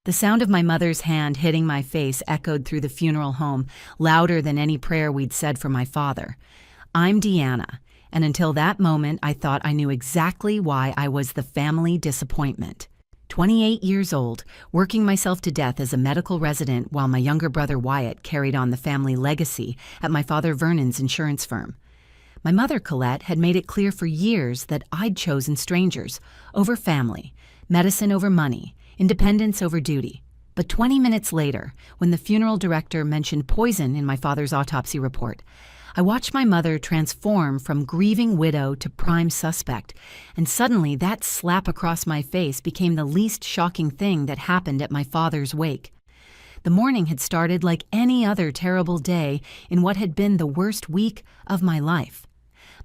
The sound of my mother's hand hitting my face echoed through the funeral home, louder than any prayer we'd said for my father. I'm Deanna, and until that moment I thought I knew exactly why I was the family disappointment. 28 years old, working myself to death as a medical resident while my younger brother Wyatt carried on the family legacy at my father Vernon's insurance firm. My mother Colette had made it clear for years that I'd chosen strangers over family, medicine over money, independence over duty. But 20 minutes later, when the funeral director mentioned poison in my father's autopsy report, I watched my mother transform from grieving widow to prime suspect, and suddenly that slap across my face became the least shocking thing that happened at my father's wake. The morning had started like any other terrible day in what had been the worst week of my life.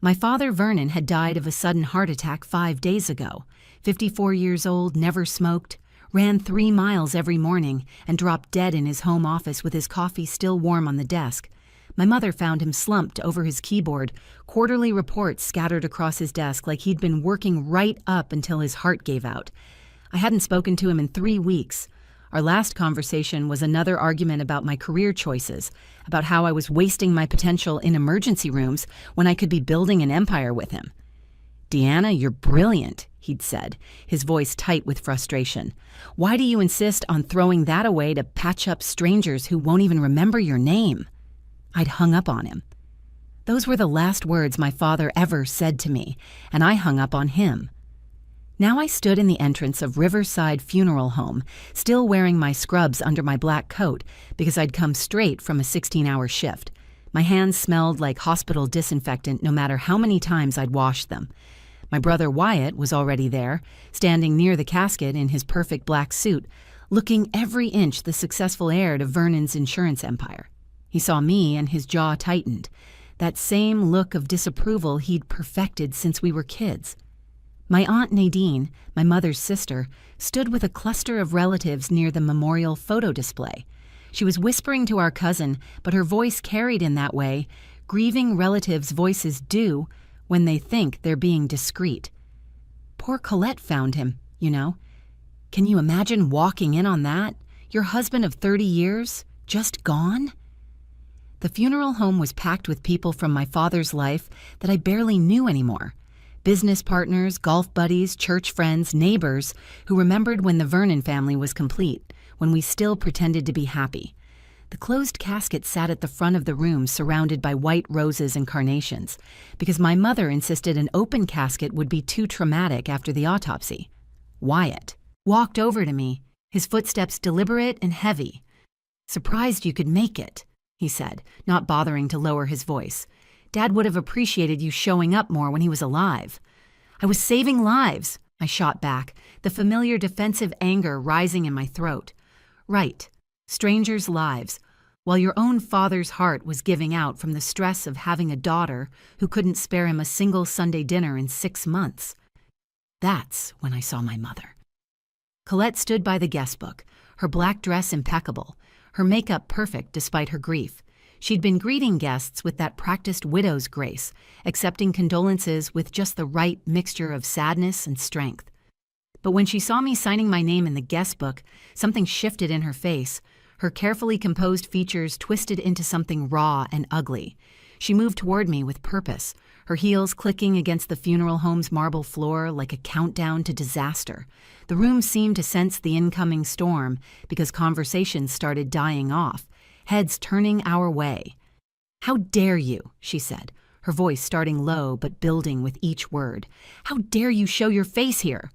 My father Vernon had died of a sudden heart attack 5 days ago. 54 years old, never smoked, ran 3 miles every morning, and dropped dead in his home office with his coffee still warm on the desk. My mother found him slumped over his keyboard, quarterly reports scattered across his desk like he'd been working right up until his heart gave out. I hadn't spoken to him in 3 weeks. Our last conversation was another argument about my career choices, about how I was wasting my potential in emergency rooms when I could be building an empire with him. "Deanna, you're brilliant," he'd said, his voice tight with frustration. "Why do you insist on throwing that away to patch up strangers who won't even remember your name?" I'd hung up on him. Those were the last words my father ever said to me, and I hung up on him. Now I stood in the entrance of Riverside Funeral Home, still wearing my scrubs under my black coat because I'd come straight from a 16-hour shift. My hands smelled like hospital disinfectant no matter how many times I'd washed them. My brother Wyatt was already there, standing near the casket in his perfect black suit, looking every inch the successful heir to Vernon's insurance empire. He saw me and his jaw tightened, that same look of disapproval he'd perfected since we were kids. My Aunt Nadine, my mother's sister, stood with a cluster of relatives near the memorial photo display. She was whispering to our cousin, but her voice carried in that way grieving relatives' voices do when they think they're being discreet. Poor Colette found him, you know. Can you imagine walking in on that? Your husband of 30 years, just gone? The funeral home was packed with people from my father's life that I barely knew anymore. Business partners, golf buddies, church friends, neighbors who remembered when the Vernon family was complete, when we still pretended to be happy. The closed casket sat at the front of the room surrounded by white roses and carnations, because my mother insisted an open casket would be too traumatic after the autopsy. Wyatt walked over to me, his footsteps deliberate and heavy. "Surprised you could make it," he said, not bothering to lower his voice. "Dad would have appreciated you showing up more when he was alive." "I was saving lives," I shot back, the familiar defensive anger rising in my throat. "Right. Strangers' lives, while your own father's heart was giving out from the stress of having a daughter who couldn't spare him a single Sunday dinner in 6 months. That's when I saw my mother. Colette stood by the guest book, her black dress impeccable, her makeup perfect despite her grief. She'd been greeting guests with that practiced widow's grace, accepting condolences with just the right mixture of sadness and strength. But when she saw me signing my name in the guest book, something shifted in her face. Her carefully composed features twisted into something raw and ugly. She moved toward me with purpose, her heels clicking against the funeral home's marble floor like a countdown to disaster. The room seemed to sense the incoming storm because conversations started dying off, heads turning our way. "How dare you," she said, her voice starting low but building with each word. "How dare you show your face here?"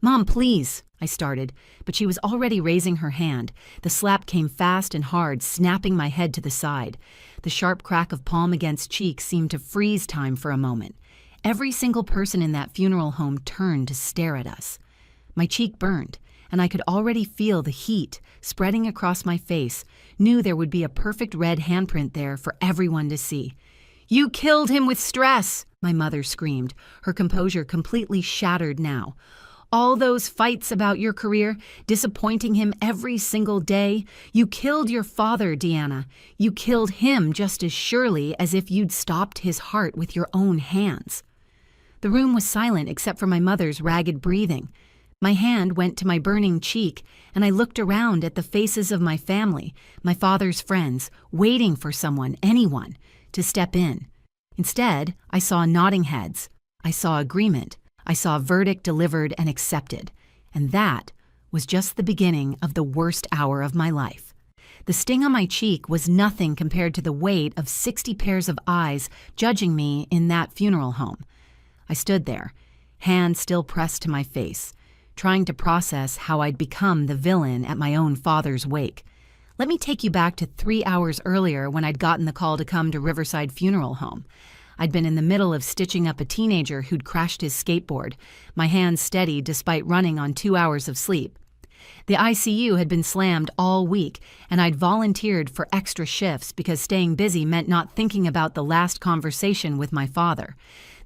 "Mom, please," I started, but she was already raising her hand. The slap came fast and hard, snapping my head to the side. The sharp crack of palm against cheek seemed to freeze time for a moment. Every single person in that funeral home turned to stare at us. My cheek burned, and I could already feel the heat spreading across my face, knew there would be a perfect red handprint there for everyone to see. "You killed him with stress," my mother screamed, her composure completely shattered now. "All those fights about your career, disappointing him every single day. You killed your father, Deanna. You killed him just as surely as if you'd stopped his heart with your own hands." The room was silent except for my mother's ragged breathing. My hand went to my burning cheek, and I looked around at the faces of my family, my father's friends, waiting for someone, anyone, to step in. Instead, I saw nodding heads. I saw agreement. I saw a verdict delivered and accepted. And that was just the beginning of the worst hour of my life. The sting on my cheek was nothing compared to the weight of 60 pairs of eyes judging me in that funeral home. I stood there, hand still pressed to my face, trying to process how I'd become the villain at my own father's wake. Let me take you back to 3 hours earlier when I'd gotten the call to come to Riverside Funeral Home. I'd been in the middle of stitching up a teenager who'd crashed his skateboard, my hands steady despite running on 2 hours of sleep. The ICU had been slammed all week, and I'd volunteered for extra shifts because staying busy meant not thinking about the last conversation with my father.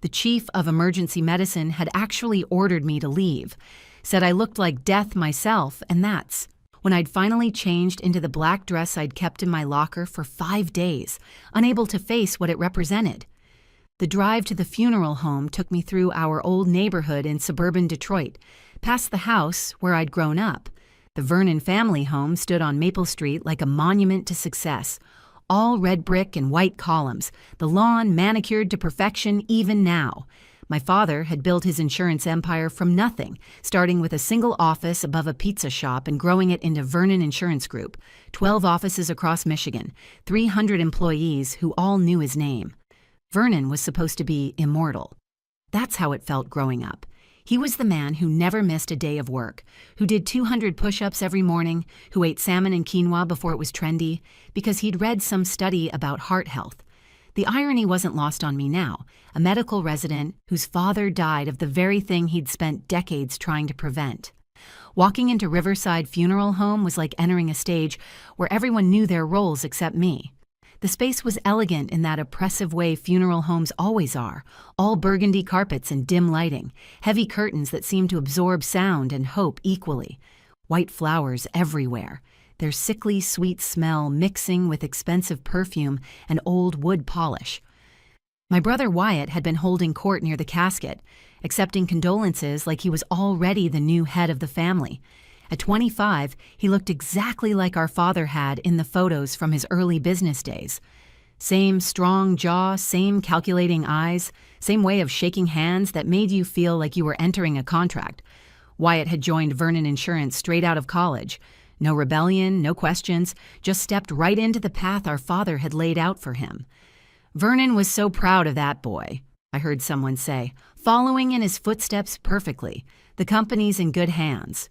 The chief of emergency medicine had actually ordered me to leave, said I looked like death myself, and that's when I'd finally changed into the black dress I'd kept in my locker for 5 days, unable to face what it represented. The drive to the funeral home took me through our old neighborhood in suburban Detroit, past the house where I'd grown up. The Vernon family home stood on Maple Street like a monument to success. All red brick and white columns, the lawn manicured to perfection even now. My father had built his insurance empire from nothing, starting with a single office above a pizza shop and growing it into Vernon Insurance Group, 12 offices across Michigan, 300 employees who all knew his name. Vernon was supposed to be immortal. That's how it felt growing up. He was the man who never missed a day of work, who did 200 push-ups every morning, who ate salmon and quinoa before it was trendy, because he'd read some study about heart health. The irony wasn't lost on me now, a medical resident whose father died of the very thing he'd spent decades trying to prevent. Walking into Riverside Funeral Home was like entering a stage where everyone knew their roles except me. The space was elegant in that oppressive way funeral homes always are, all burgundy carpets and dim lighting, heavy curtains that seemed to absorb sound and hope equally, white flowers everywhere, their sickly sweet smell mixing with expensive perfume and old wood polish. My brother Wyatt had been holding court near the casket, accepting condolences like he was already the new head of the family. At 25, he looked exactly like our father had in the photos from his early business days. Same strong jaw, same calculating eyes, same way of shaking hands that made you feel like you were entering a contract. Wyatt had joined Vernon Insurance straight out of college. No rebellion, no questions, just stepped right into the path our father had laid out for him. Vernon was so proud of that boy, I heard someone say, following in his footsteps perfectly. The company's in good hands.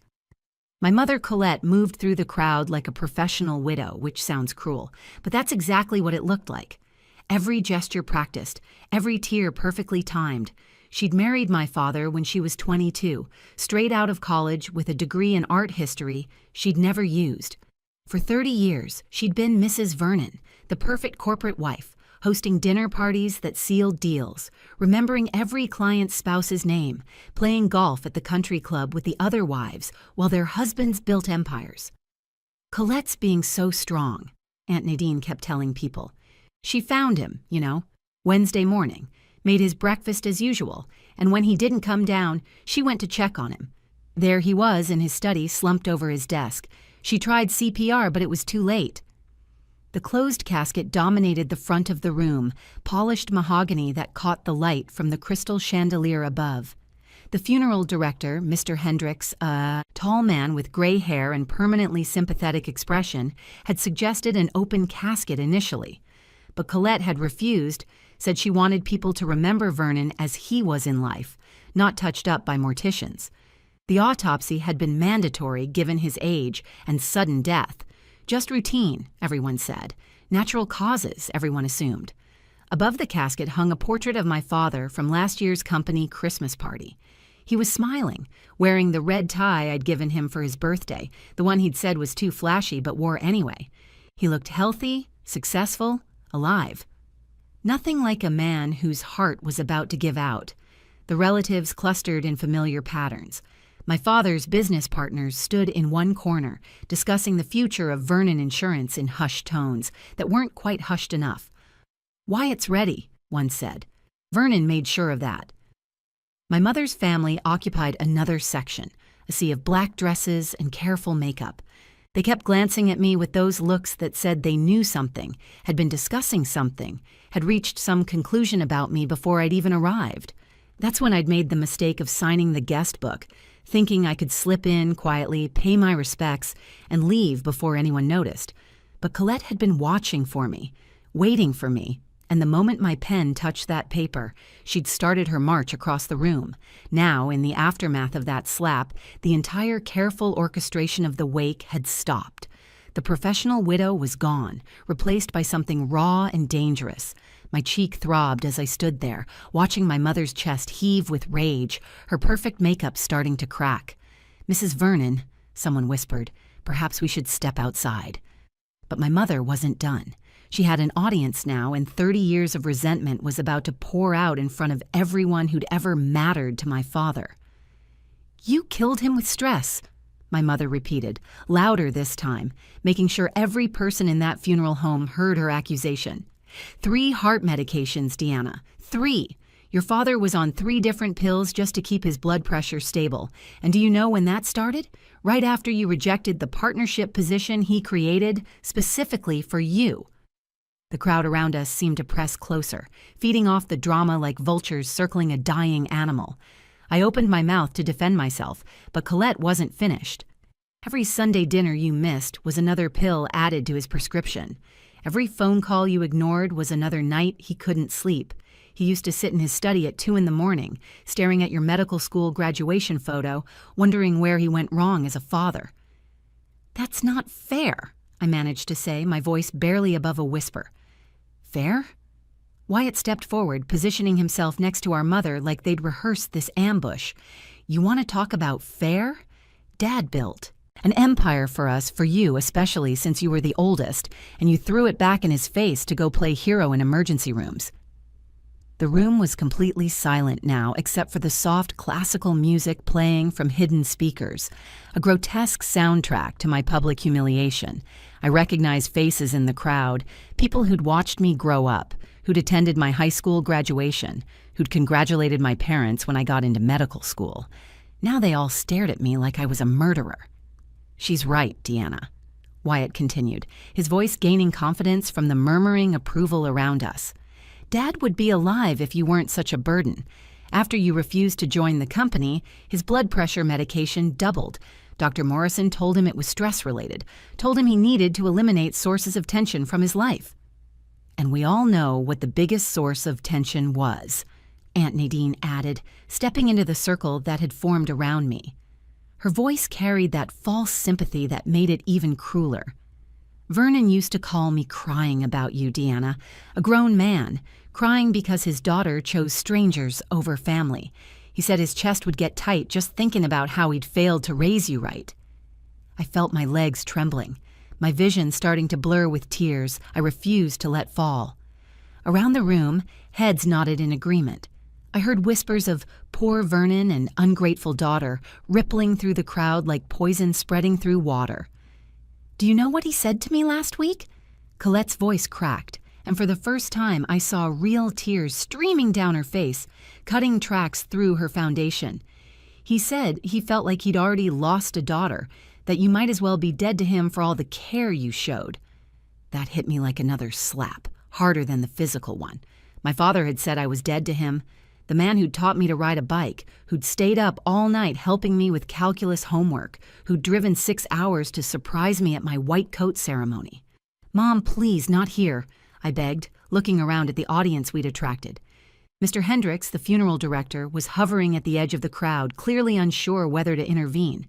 My mother Colette moved through the crowd like a professional widow, which sounds cruel, but that's exactly what it looked like. Every gesture practiced, every tear perfectly timed. She'd married my father when she was 22, straight out of college with a degree in art history she'd never used. For 30 years, she'd been Mrs. Vernon, the perfect corporate wife, hosting dinner parties that sealed deals, remembering every client's spouse's name, playing golf at the country club with the other wives while their husbands built empires. Colette's being so strong, Aunt Nadine kept telling people. She found him, Wednesday morning, made his breakfast as usual, and when he didn't come down, she went to check on him. There he was in his study, slumped over his desk. She tried CPR, but it was too late. The closed casket dominated the front of the room, polished mahogany that caught the light from the crystal chandelier above. The funeral director, Mr. Hendricks, a tall man with gray hair and permanently sympathetic expression, had suggested an open casket initially. But Colette had refused, said she wanted people to remember Vernon as he was in life, not touched up by morticians. The autopsy had been mandatory given his age and sudden death. Just routine, everyone said. Natural causes, everyone assumed. Above the casket hung a portrait of my father from last year's company Christmas party. He was smiling, wearing the red tie I'd given him for his birthday, the one he'd said was too flashy but wore anyway. He looked healthy, successful, alive. Nothing like a man whose heart was about to give out. The relatives clustered in familiar patterns. My father's business partners stood in one corner, discussing the future of Vernon Insurance in hushed tones that weren't quite hushed enough. "Wyatt's ready," one said. Vernon made sure of that. My mother's family occupied another section, a sea of black dresses and careful makeup. They kept glancing at me with those looks that said they knew something, had been discussing something, had reached some conclusion about me before I'd even arrived. That's when I'd made the mistake of signing the guest book, thinking I could slip in quietly, pay my respects, and leave before anyone noticed. But Colette had been watching for me, waiting for me, and the moment my pen touched that paper, she'd started her march across the room. Now, in the aftermath of that slap, the entire careful orchestration of the wake had stopped. The professional widow was gone, replaced by something raw and dangerous. My cheek throbbed as I stood there, watching my mother's chest heave with rage, her perfect makeup starting to crack. "Mrs. Vernon," someone whispered, "perhaps we should step outside." But my mother wasn't done. She had an audience now, and 30 years of resentment was about to pour out in front of everyone who'd ever mattered to my father. "You killed him with stress," my mother repeated, louder this time, making sure every person in that funeral home heard her accusation. 3 heart medications, Deanna. 3. Your father was on 3 different pills just to keep his blood pressure stable. And do you know when that started? Right after you rejected the partnership position he created specifically for you. The crowd around us seemed to press closer, feeding off the drama like vultures circling a dying animal. I opened my mouth to defend myself, but Colette wasn't finished. "Every Sunday dinner you missed was another pill added to his prescription. Every phone call you ignored was another night he couldn't sleep. He used to sit in his study at 2 a.m, staring at your medical school graduation photo, wondering where he went wrong as a father." "That's not fair," I managed to say, my voice barely above a whisper. "Fair?" Wyatt stepped forward, positioning himself next to our mother like they'd rehearsed this ambush. "You want to talk about fair? Dad built an empire for us, for you especially since you were the oldest, and you threw it back in his face to go play hero in emergency rooms." The room was completely silent now, except for the soft classical music playing from hidden speakers, a grotesque soundtrack to my public humiliation. I recognized faces in the crowd, people who'd watched me grow up, who'd attended my high school graduation, who'd congratulated my parents when I got into medical school. Now they all stared at me like I was a murderer. "She's right, Deanna," Wyatt continued, his voice gaining confidence from the murmuring approval around us. "Dad would be alive if you weren't such a burden. After you refused to join the company, his blood pressure medication doubled. Dr. Morrison told him it was stress-related, told him he needed to eliminate sources of tension from his life." "And we all know what the biggest source of tension was," Aunt Nadine added, stepping into the circle that had formed around me. Her voice carried that false sympathy that made it even crueler. "Vernon used to call me crying about you, Deanna, a grown man, crying because his daughter chose strangers over family. He said his chest would get tight just thinking about how he'd failed to raise you right." I felt my legs trembling, my vision starting to blur with tears I refused to let fall. Around the room, heads nodded in agreement. I heard whispers of "poor Vernon" and "ungrateful daughter" rippling through the crowd like poison spreading through water. "Do you know what he said to me last week?" Colette's voice cracked, and for the first time I saw real tears streaming down her face, cutting tracks through her foundation. "He said he felt like he'd already lost a daughter, that you might as well be dead to him for all the care you showed." That hit me like another slap, harder than the physical one. My father had said I was dead to him, the man who'd taught me to ride a bike, who'd stayed up all night helping me with calculus homework, who'd driven 6 hours to surprise me at my white coat ceremony. "Mom, please, not here," I begged, looking around at the audience we'd attracted. Mr. Hendricks, the funeral director, was hovering at the edge of the crowd, clearly unsure whether to intervene.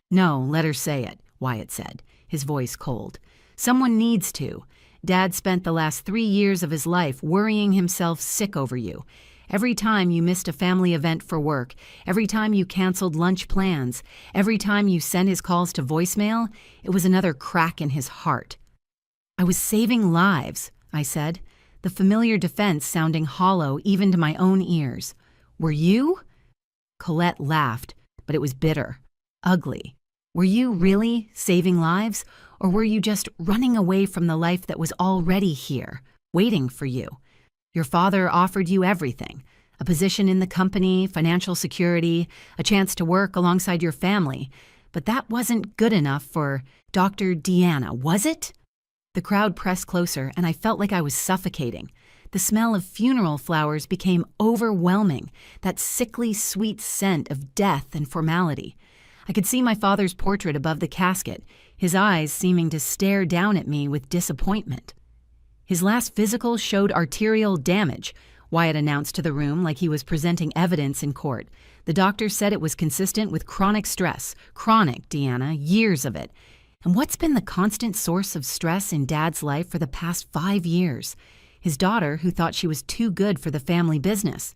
"No, let her say it," Wyatt said, his voice cold. "Someone needs to. Dad spent the last 3 years of his life worrying himself sick over you. Every time you missed a family event for work, every time you canceled lunch plans, every time you sent his calls to voicemail, it was another crack in his heart." "I was saving lives," I said, the familiar defense sounding hollow even to my own ears. "Were you?" Colette laughed, but it was bitter, ugly. "Were you really saving lives, or were you just running away from the life that was already here, waiting for you? Your father offered you everything, A position in the company, financial security, a chance to work alongside your family. But that wasn't good enough for Dr. Deanna, was it? The crowd pressed closer, and I felt like I was suffocating. The smell of funeral flowers became overwhelming, that sickly sweet scent of death and formality. I could see my father's portrait above the casket, his eyes seeming to stare down at me with disappointment. His last physical showed arterial damage, Wyatt announced to the room like he was presenting evidence in court. The doctor said it was consistent with chronic stress. Chronic, Deanna, years of it. And what's been the constant source of stress in Dad's life for the past 5 years? His daughter, who thought she was too good for the family business.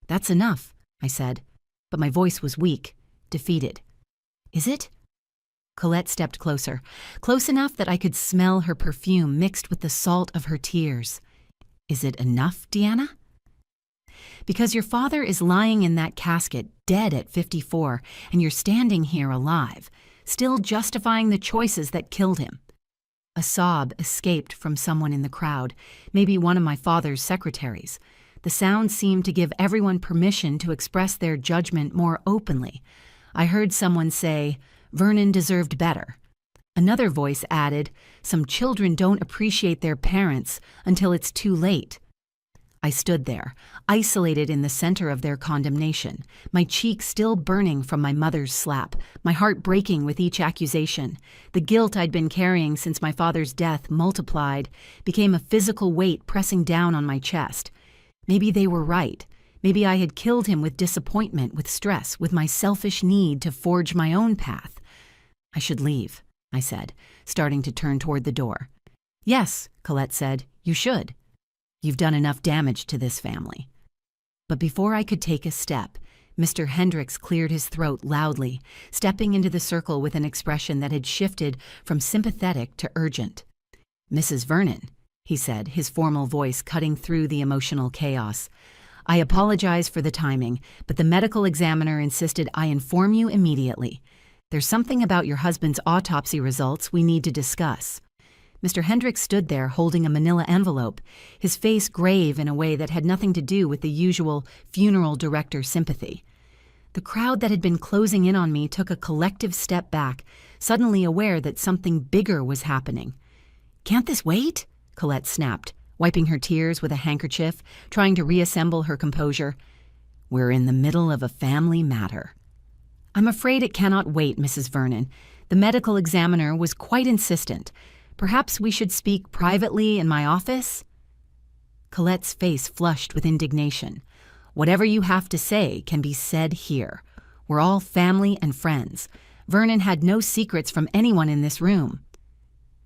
That's enough, I said, but my voice was weak, defeated. Is it? Colette stepped closer, close enough that I could smell her perfume mixed with the salt of her tears. Is it enough, Deanna? Because your father is lying in that casket, dead at 54, and you're standing here alive, still justifying the choices that killed him. A sob escaped from someone in the crowd, maybe one of my father's secretaries. The sound seemed to give everyone permission to express their judgment more openly. I heard someone say, Vernon deserved better. Another voice added, some children don't appreciate their parents until it's too late. I stood there, isolated in the center of their condemnation, my cheek still burning from my mother's slap, my heart breaking with each accusation. The guilt I'd been carrying since my father's death multiplied, became a physical weight pressing down on my chest. Maybe they were right. Maybe I had killed him with disappointment, with stress, with my selfish need to forge my own path. I should leave, I said, starting to turn toward the door. Yes, Colette said, you should. You've done enough damage to this family. But before I could take a step, Mr. Hendricks cleared his throat loudly, stepping into the circle with an expression that had shifted from sympathetic to urgent. Mrs. Vernon, he said, his formal voice cutting through the emotional chaos. I apologize for the timing, but the medical examiner insisted I inform you immediately. There's something about your husband's autopsy results we need to discuss. Mr. Hendricks stood there holding a manila envelope, his face grave in a way that had nothing to do with the usual funeral director sympathy. The crowd that had been closing in on me took a collective step back, suddenly aware that something bigger was happening. Can't this wait? Colette snapped, wiping her tears with a handkerchief, trying to reassemble her composure. We're in the middle of a family matter. I'm afraid it cannot wait, Mrs. Vernon. The medical examiner was quite insistent. Perhaps we should speak privately in my office? Colette's face flushed with indignation. Whatever you have to say can be said here. We're all family and friends. Vernon had no secrets from anyone in this room.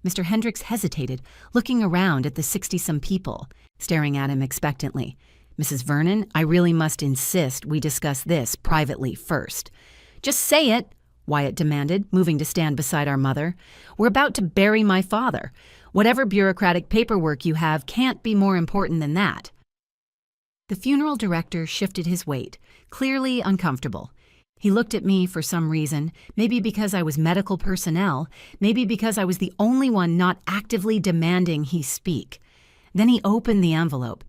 Mr. Hendricks hesitated, looking around at the 60-some people, staring at him expectantly. Mrs. Vernon, I really must insist we discuss this privately first. Just say it, Wyatt demanded, moving to stand beside our mother. We're about to bury my father. Whatever bureaucratic paperwork you have can't be more important than that. The funeral director shifted his weight, clearly uncomfortable. He looked at me for some reason, maybe because I was medical personnel, maybe because I was the only one not actively demanding he speak. Then he opened the envelope.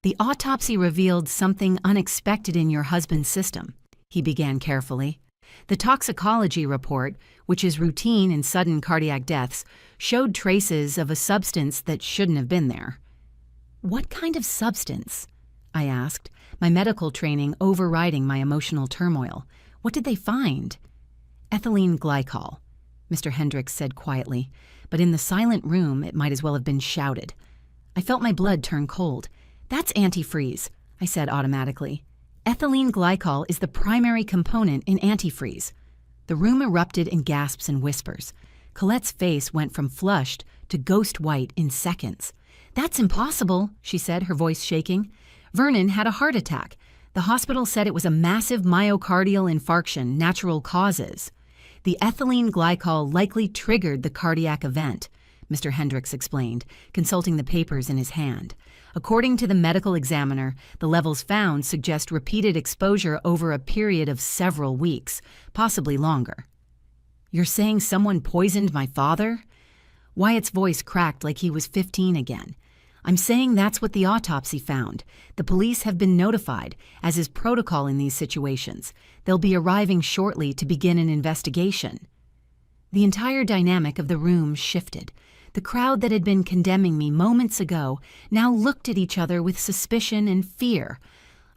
The autopsy revealed something unexpected in your husband's system, he began carefully. The toxicology report, which is routine in sudden cardiac deaths, showed traces of a substance that shouldn't have been there. What kind of substance? I asked, my medical training overriding my emotional turmoil. What did they find? Ethylene glycol, Mr. Hendricks said quietly, but in the silent room it might as well have been shouted. I felt my blood turn cold. That's antifreeze, I said automatically. Ethylene glycol is the primary component in antifreeze. The room erupted in gasps and whispers. Colette's face went from flushed to ghost white in seconds. That's impossible, she said, her voice shaking. Vernon had a heart attack. The hospital said it was a massive myocardial infarction, natural causes. The ethylene glycol likely triggered the cardiac event, Mr. Hendricks explained, consulting the papers in his hand. According to the medical examiner, the levels found suggest repeated exposure over a period of several weeks, possibly longer. You're saying someone poisoned my father? Wyatt's voice cracked like he was 15 again. I'm saying that's what the autopsy found. The police have been notified, as is protocol in these situations. They'll be arriving shortly to begin an investigation. The entire dynamic of the room shifted. The crowd that had been condemning me moments ago now looked at each other with suspicion and fear.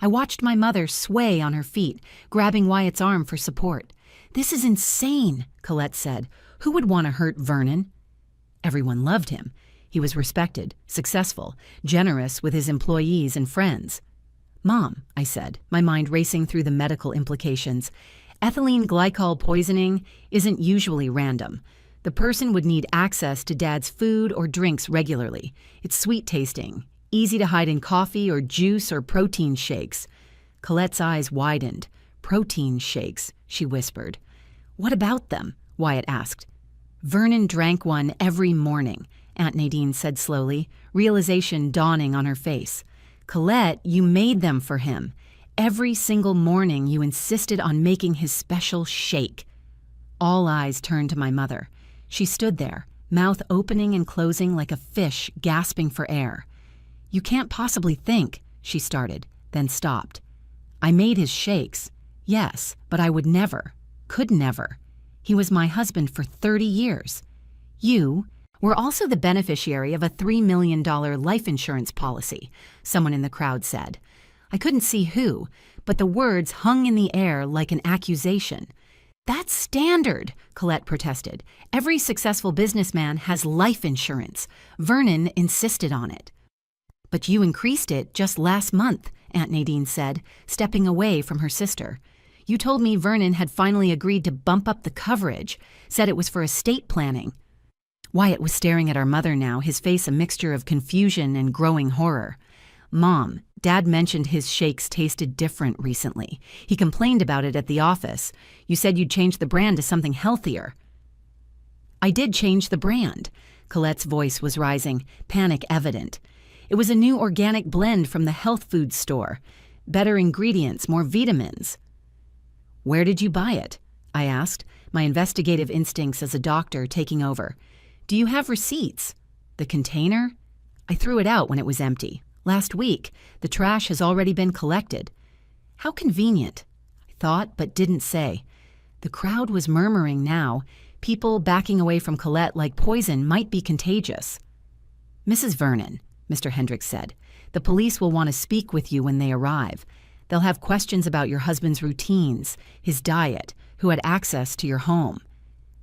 I watched my mother sway on her feet, grabbing Wyatt's arm for support. "This is insane," Colette said. "Who would want to hurt Vernon?" Everyone loved him. He was respected, successful, generous with his employees and friends. "Mom," I said, my mind racing through the medical implications, "ethylene glycol poisoning isn't usually random. The person would need access to Dad's food or drinks regularly. It's sweet-tasting, easy to hide in coffee or juice or protein shakes." Colette's eyes widened. "Protein shakes," she whispered. "What about them?" Wyatt asked. "Vernon drank one every morning," Aunt Nadine said slowly, realization dawning on her face. "Colette, you made them for him. Every single morning you insisted on making his special shake." All eyes turned to my mother. She stood there, mouth opening and closing like a fish gasping for air. "You can't possibly think," she started, then stopped. "I made his shakes. Yes, but I would never, could never. He was my husband for 30 years. You were also the beneficiary of a $3 million life insurance policy," someone in the crowd said. I couldn't see who, but the words hung in the air like an accusation. "That's standard," Colette protested. "Every successful businessman has life insurance. Vernon insisted on it." "But you increased it just last month," Aunt Nadine said, stepping away from her sister. "You told me Vernon had finally agreed to bump up the coverage, said it was for estate planning." Wyatt was staring at our mother now, his face a mixture of confusion and growing horror. "Mom, Dad mentioned his shakes tasted different recently. He complained about it at the office. You said you'd change the brand to something healthier." "I did change the brand." Colette's voice was rising, panic evident. "It was a new organic blend from the health food store. Better ingredients, more vitamins." "Where did you buy it?" I asked, my investigative instincts as a doctor taking over. "Do you have receipts?" "The container? I threw it out when it was empty. Last week. The trash has already been collected." "How convenient," I thought but didn't say. The crowd was murmuring now, people backing away from Colette like poison might be contagious. "Mrs. Vernon," Mr. Hendricks said, "the police will want to speak with you when they arrive. They'll have questions about your husband's routines, his diet, who had access to your home."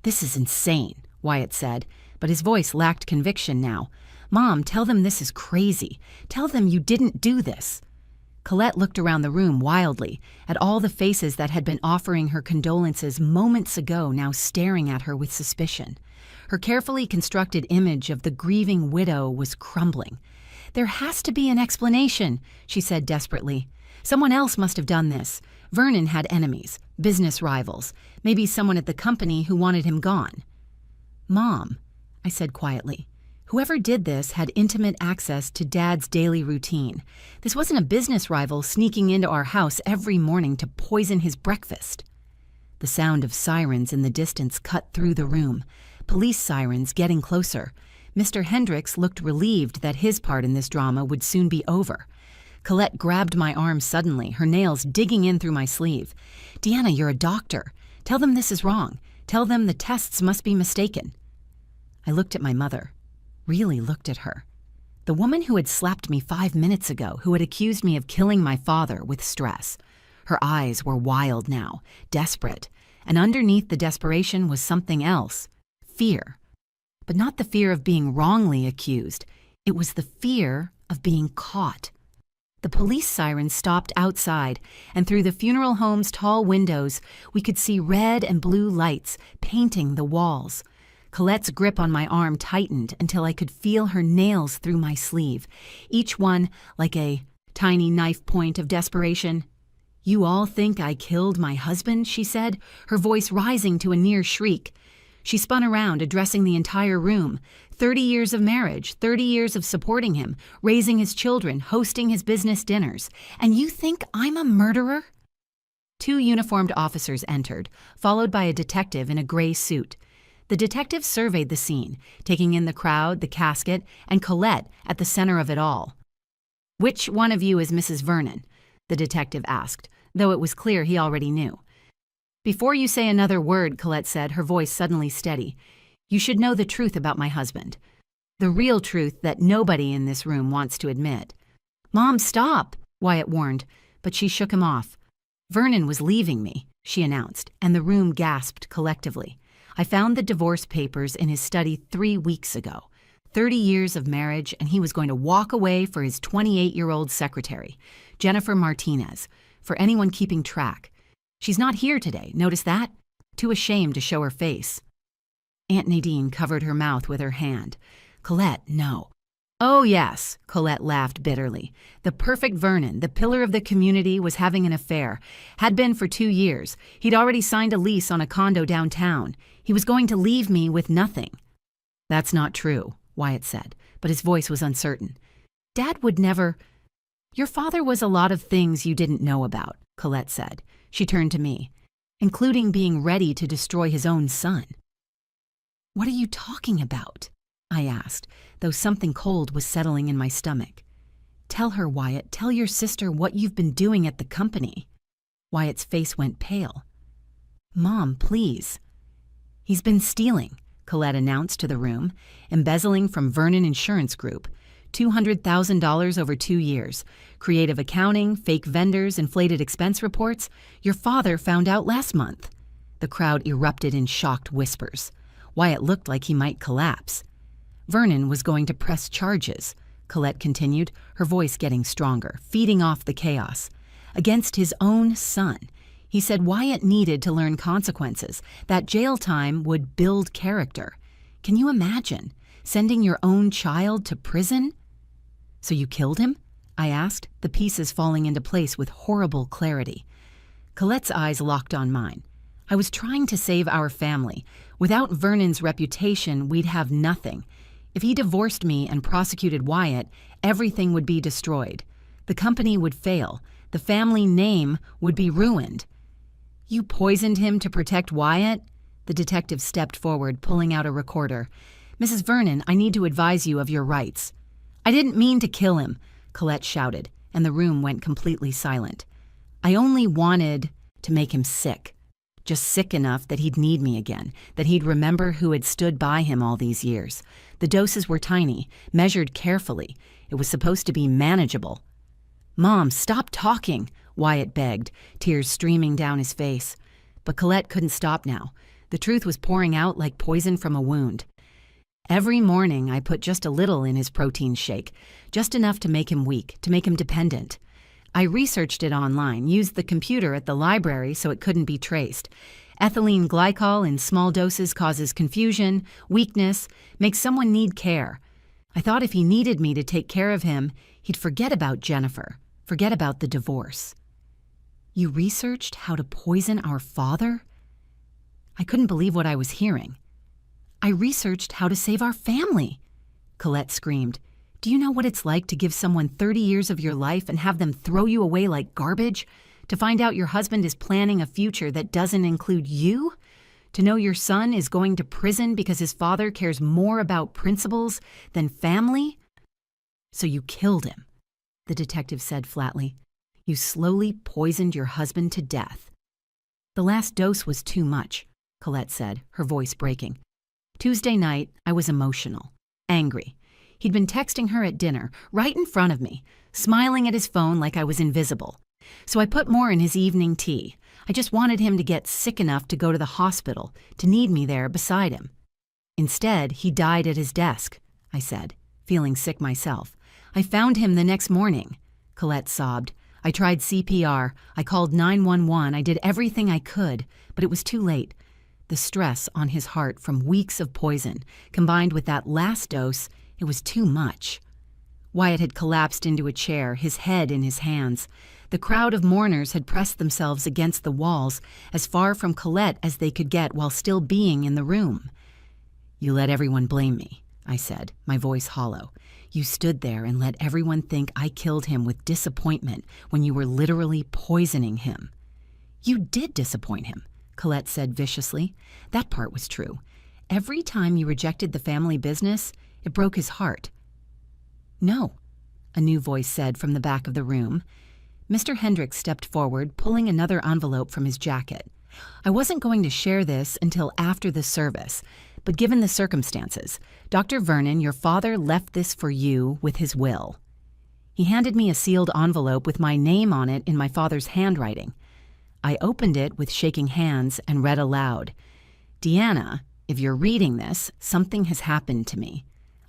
"This is insane," Wyatt said, but his voice lacked conviction now. "Mom, tell them this is crazy. Tell them you didn't do this." Colette looked around the room wildly, at all the faces that had been offering her condolences moments ago now staring at her with suspicion. Her carefully constructed image of the grieving widow was crumbling. "There has to be an explanation," she said desperately. "Someone else must have done this. Vernon had enemies, business rivals, maybe someone at the company who wanted him gone." "Mom," I said quietly, "whoever did this had intimate access to Dad's daily routine. This wasn't a business rival sneaking into our house every morning to poison his breakfast." The sound of sirens in the distance cut through the room. Police sirens getting closer. Mr. Hendricks looked relieved that his part in this drama would soon be over. Colette grabbed my arm suddenly, her nails digging in through my sleeve. "Deanna, you're a doctor. Tell them this is wrong. Tell them the tests must be mistaken." I looked at my mother. Really looked at her. The woman who had slapped me 5 minutes ago, who had accused me of killing my father with stress. Her eyes were wild now, desperate, and underneath the desperation was something else. Fear. But not the fear of being wrongly accused. It was the fear of being caught. The police sirens stopped outside, and through the funeral home's tall windows, we could see red and blue lights painting the walls. Colette's grip on my arm tightened until I could feel her nails through my sleeve, each one like a tiny knife point of desperation. "You all think I killed my husband?" she said, her voice rising to a near shriek. She spun around, addressing the entire room. 30 years of marriage, 30 years of supporting him, raising his children, hosting his business dinners. And you think I'm a murderer? 2 uniformed officers entered, followed by a detective in a gray suit. The detective surveyed the scene, taking in the crowd, the casket, and Colette at the center of it all. "Which one of you is Mrs. Vernon?" the detective asked, though it was clear he already knew. "Before you say another word," Colette said, her voice suddenly steady, "you should know the truth about my husband. The real truth that nobody in this room wants to admit." "Mom, stop," Wyatt warned, but she shook him off. "Vernon was leaving me," she announced, and the room gasped collectively. "I found the divorce papers in his study 3 weeks ago. 30 years of marriage, and he was going to walk away for his 28-year-old secretary, Jennifer Martinez, for anyone keeping track. She's not here today, notice that? Too ashamed to show her face." Aunt Nadine covered her mouth with her hand. "Colette, no." "Oh, yes," Colette laughed bitterly. "The perfect Vernon, the pillar of the community, was having an affair. Had been for 2 years. He'd already signed a lease on a condo downtown. He was going to leave me with nothing." "That's not true," Wyatt said, but his voice was uncertain. "Dad would never—" "Your father was a lot of things you didn't know about," Colette said. She turned to me. "Including being ready to destroy his own son." "What are you talking about?" I asked, though something cold was settling in my stomach. "Tell her, Wyatt, tell your sister what you've been doing at the company." Wyatt's face went pale. "Mom, please." "He's been stealing," Colette announced to the room, "embezzling from Vernon Insurance Group, $200,000 over 2 years. Creative accounting, fake vendors, inflated expense reports. Your father found out last month." The crowd erupted in shocked whispers. Wyatt looked like he might collapse. "Vernon was going to press charges," Colette continued, her voice getting stronger, feeding off the chaos. "Against his own son. He said Wyatt needed to learn consequences, that jail time would build character. Can you imagine? Sending your own child to prison?" "So you killed him?" I asked, the pieces falling into place with horrible clarity. Colette's eyes locked on mine. "I was trying to save our family. Without Vernon's reputation, we'd have nothing. If he divorced me and prosecuted Wyatt, everything would be destroyed. The company would fail. The family name would be ruined." "You poisoned him to protect Wyatt?" The detective stepped forward, pulling out a recorder. "Mrs. Vernon, I need to advise you of your rights." "I didn't mean to kill him," Colette shouted, and the room went completely silent. "I only wanted to make him sick. Just sick enough that he'd need me again, that he'd remember who had stood by him all these years. The doses were tiny, measured carefully. It was supposed to be manageable." "Mom, stop talking," Wyatt begged, tears streaming down his face. But Colette couldn't stop now. The truth was pouring out like poison from a wound. "Every morning I put just a little in his protein shake, just enough to make him weak, to make him dependent. I researched it online, used the computer at the library so it couldn't be traced. Ethylene glycol in small doses causes confusion, weakness, makes someone need care. I thought if he needed me to take care of him, he'd forget about Jennifer, forget about the divorce." "You researched how to poison our father?" I couldn't believe what I was hearing. "I researched how to save our family," Colette screamed. "Do you know what it's like to give someone 30 years of your life and have them throw you away like garbage? To find out your husband is planning a future that doesn't include you? To know your son is going to prison because his father cares more about principles than family?" "So you killed him," the detective said flatly. "You slowly poisoned your husband to death." "The last dose was too much," Colette said, her voice breaking. "Tuesday night, I was emotional, angry. He'd been texting her at dinner, right in front of me, smiling at his phone like I was invisible. So I put more in his evening tea. I just wanted him to get sick enough to go to the hospital, to need me there beside him. Instead, he died at his desk," I said, feeling sick myself. "I found him the next morning," Colette sobbed. "I tried CPR, I called 911, I did everything I could, but it was too late. The stress on his heart from weeks of poison, combined with that last dose, it was too much." Wyatt had collapsed into a chair, his head in his hands. The crowd of mourners had pressed themselves against the walls, as far from Colette as they could get while still being in the room. "You let everyone blame me," I said, my voice hollow. "You stood there and let everyone think I killed him with disappointment when you were literally poisoning him." "You did disappoint him," Colette said viciously. "That part was true. every time you rejected the family business, it broke his heart. No, a new voice said from the back of the room. Mr. Hendricks stepped forward, pulling another envelope from his jacket. I wasn't going to share this until after the service, but given the circumstances, Dr. Vernon, your father left this for you with his will. He handed me a sealed envelope with my name on it in my father's handwriting. I opened it with shaking hands and read aloud. Deanna, if you're reading this, something has happened to me.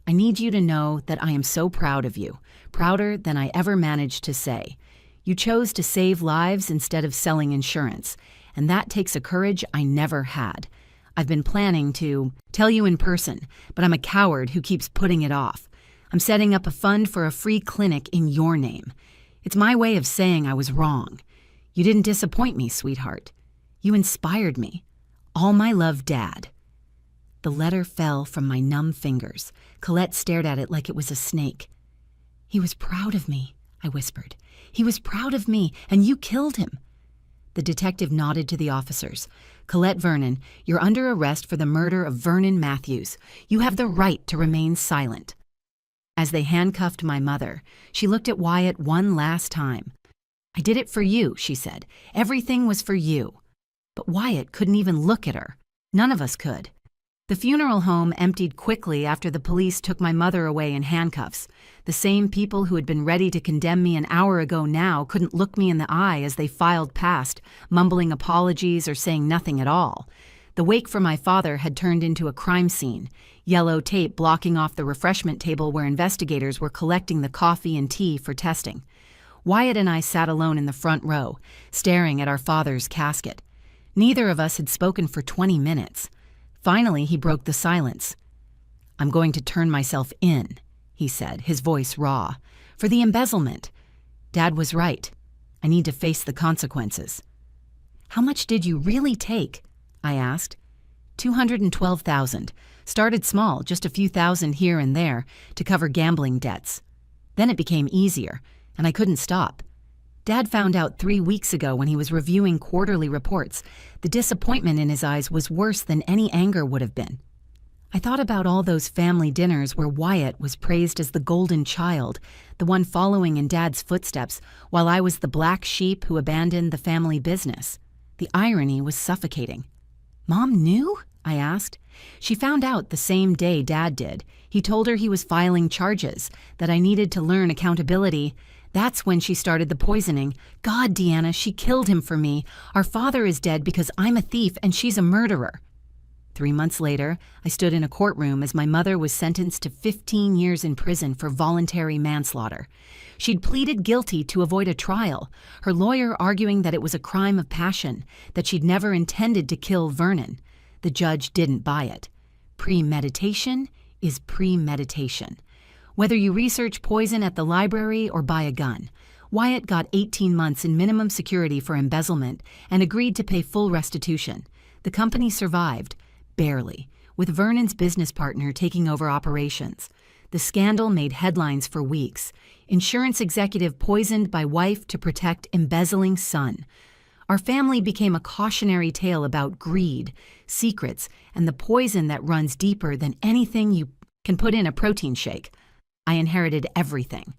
I need you to know that I am so proud of you, prouder than I ever managed to say. You chose to save lives instead of selling insurance, and that takes a courage I never had. I've been planning to tell you in person, but I'm a coward who keeps putting it off. I'm setting up a fund for a free clinic in your name. It's my way of saying I was wrong. You didn't disappoint me, sweetheart. You inspired me. All my love, Dad. The letter fell from my numb fingers. Colette stared at it like it was a snake. He was proud of me, I whispered. He was proud of me, and you killed him. The detective nodded to the officers. Colette Vernon, you're under arrest for the murder of Vernon Matthews. You have the right to remain silent. As they handcuffed my mother, she looked at Wyatt one last time. I did it for you, she said. Everything was for you. But Wyatt couldn't even look at her. None of us could. The funeral home emptied quickly after the police took my mother away in handcuffs. The same people who had been ready to condemn me an hour ago now couldn't look me in the eye as they filed past, mumbling apologies or saying nothing at all. The wake for my father had turned into a crime scene, yellow tape blocking off the refreshment table where investigators were collecting the coffee and tea for testing. Wyatt and I sat alone in the front row, staring at our father's casket. Neither of us had spoken for 20 minutes. Finally, he broke the silence. I'm going to turn myself in, he said, his voice raw, for the embezzlement. Dad was right. I need to face the consequences. How much did you really take? I asked. $212,000. Started small, just a few thousand here and there, to cover gambling debts. Then it became easier, and I couldn't stop. Dad found out 3 weeks ago when he was reviewing quarterly reports. The disappointment in his eyes was worse than any anger would have been. I thought about all those family dinners where Wyatt was praised as the golden child, the one following in Dad's footsteps, while I was the black sheep who abandoned the family business. The irony was suffocating. Mom knew? I asked. She found out the same day Dad did. He told her he was filing charges, that I needed to learn accountability. That's when she started the poisoning. God, Deanna, she killed him for me. Our father is dead because I'm a thief and she's a murderer. 3 months later, I stood in a courtroom as my mother was sentenced to 15 years in prison for voluntary manslaughter. She'd pleaded guilty to avoid a trial, her lawyer arguing that it was a crime of passion, that she'd never intended to kill Vernon. The judge didn't buy it. Premeditation is premeditation. Whether you research poison at the library or buy a gun, Wyatt got 18 months in minimum security for embezzlement and agreed to pay full restitution. The company survived, barely, with Vernon's business partner taking over operations. The scandal made headlines for weeks. Insurance executive poisoned by wife to protect embezzling son. Our family became a cautionary tale about greed, secrets, and the poison that runs deeper than anything you can put in a protein shake. I inherited everything.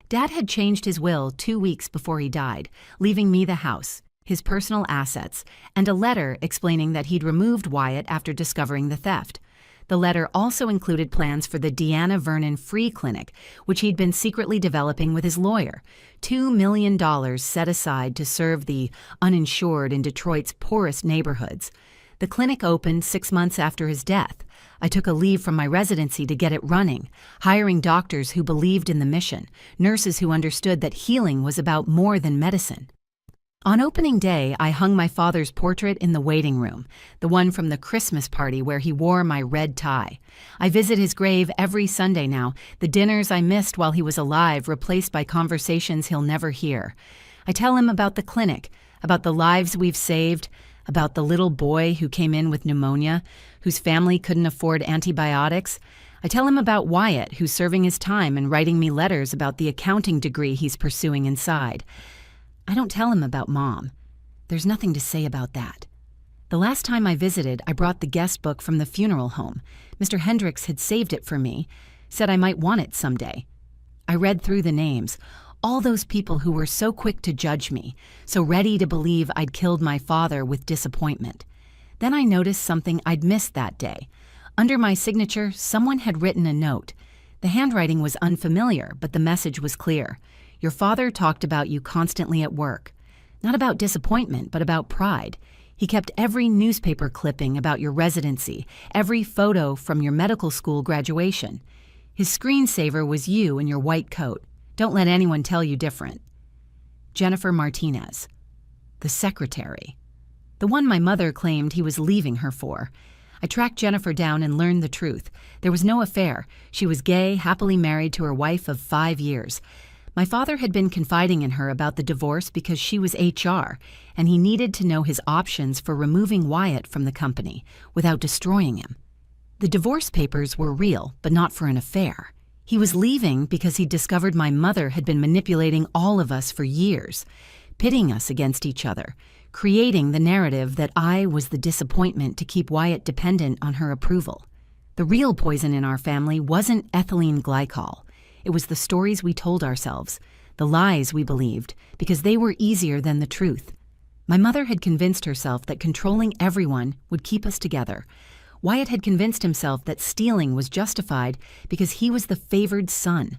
Dad had changed his will 2 weeks before he died, leaving me the house, his personal assets, and a letter explaining that he'd removed Wyatt after discovering the theft. The letter also included plans for the Deanna Vernon Free Clinic, which he'd been secretly developing with his lawyer. $2 million set aside to serve the uninsured in Detroit's poorest neighborhoods. The clinic opened 6 months after his death. I took a leave from my residency to get it running, hiring doctors who believed in the mission, nurses who understood that healing was about more than medicine. On opening day, I hung my father's portrait in the waiting room, the one from the Christmas party where he wore my red tie. I visit his grave every Sunday now, the dinners I missed while he was alive replaced by conversations he'll never hear. I tell him about the clinic, about the lives we've saved, about the little boy who came in with pneumonia, whose family couldn't afford antibiotics. I tell him about Wyatt, who's serving his time and writing me letters about the accounting degree he's pursuing inside. I don't tell him about Mom. There's nothing to say about that. The last time I visited, I brought the guest book from the funeral home. Mr. Hendricks had saved it for me, said I might want it someday. I read through the names, all those people who were so quick to judge me, so ready to believe I'd killed my father with disappointment. Then I noticed something I'd missed that day. Under my signature, someone had written a note. The handwriting was unfamiliar, but the message was clear. Your father talked about you constantly at work. Not about disappointment, but about pride. He kept every newspaper clipping about your residency, every photo from your medical school graduation. His screensaver was you in your white coat. Don't let anyone tell you different. Jennifer Martinez. The secretary. The one my mother claimed he was leaving her for. I tracked Jennifer down and learned the truth. There was no affair. She was gay, happily married to her wife of 5 years. My father had been confiding in her about the divorce because she was HR, and he needed to know his options for removing Wyatt from the company without destroying him. The divorce papers were real, but not for an affair. He was leaving because he discovered my mother had been manipulating all of us for years, pitting us against each other, creating the narrative that I was the disappointment to keep Wyatt dependent on her approval. The real poison in our family wasn't ethylene glycol. It was the stories we told ourselves, the lies we believed, because they were easier than the truth. My mother had convinced herself that controlling everyone would keep us together. Wyatt had convinced himself that stealing was justified because he was the favored son.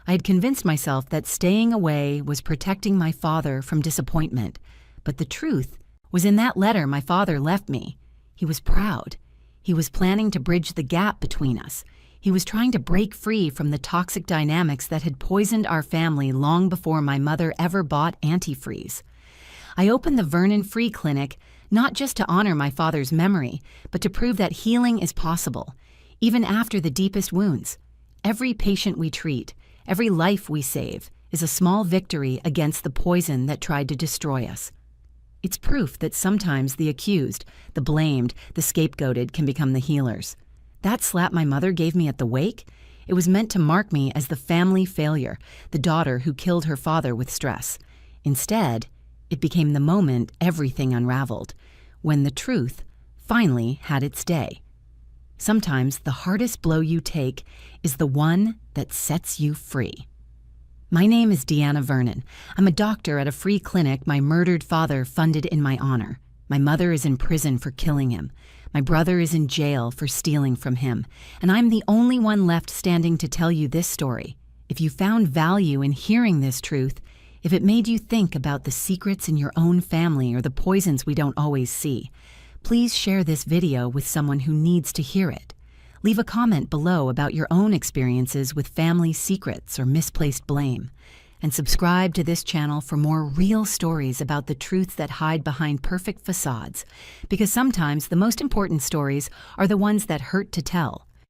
I had convinced myself that staying away was protecting my father from disappointment. But the truth was in that letter my father left me. He was proud. He was planning to bridge the gap between us. He was trying to break free from the toxic dynamics that had poisoned our family long before my mother ever bought antifreeze. I opened the Vernon Free Clinic not just to honor my father's memory, but to prove that healing is possible, even after the deepest wounds. Every patient we treat, every life we save, is a small victory against the poison that tried to destroy us. It's proof that sometimes the accused, the blamed, the scapegoated can become the healers. That slap my mother gave me at the wake, it was meant to mark me as the family failure, the daughter who killed her father with stress. Instead, it became the moment everything unraveled, when the truth finally had its day. Sometimes the hardest blow you take is the one that sets you free. My name is Deanna Vernon. I'm a doctor at a free clinic my murdered father funded in my honor. My mother is in prison for killing him. My brother is in jail for stealing from him. And I'm the only one left standing to tell you this story. If you found value in hearing this truth, if it made you think about the secrets in your own family or the poisons we don't always see, please share this video with someone who needs to hear it. Leave a comment below about your own experiences with family secrets or misplaced blame. And subscribe to this channel for more real stories about the truths that hide behind perfect facades, because sometimes the most important stories are the ones that hurt to tell.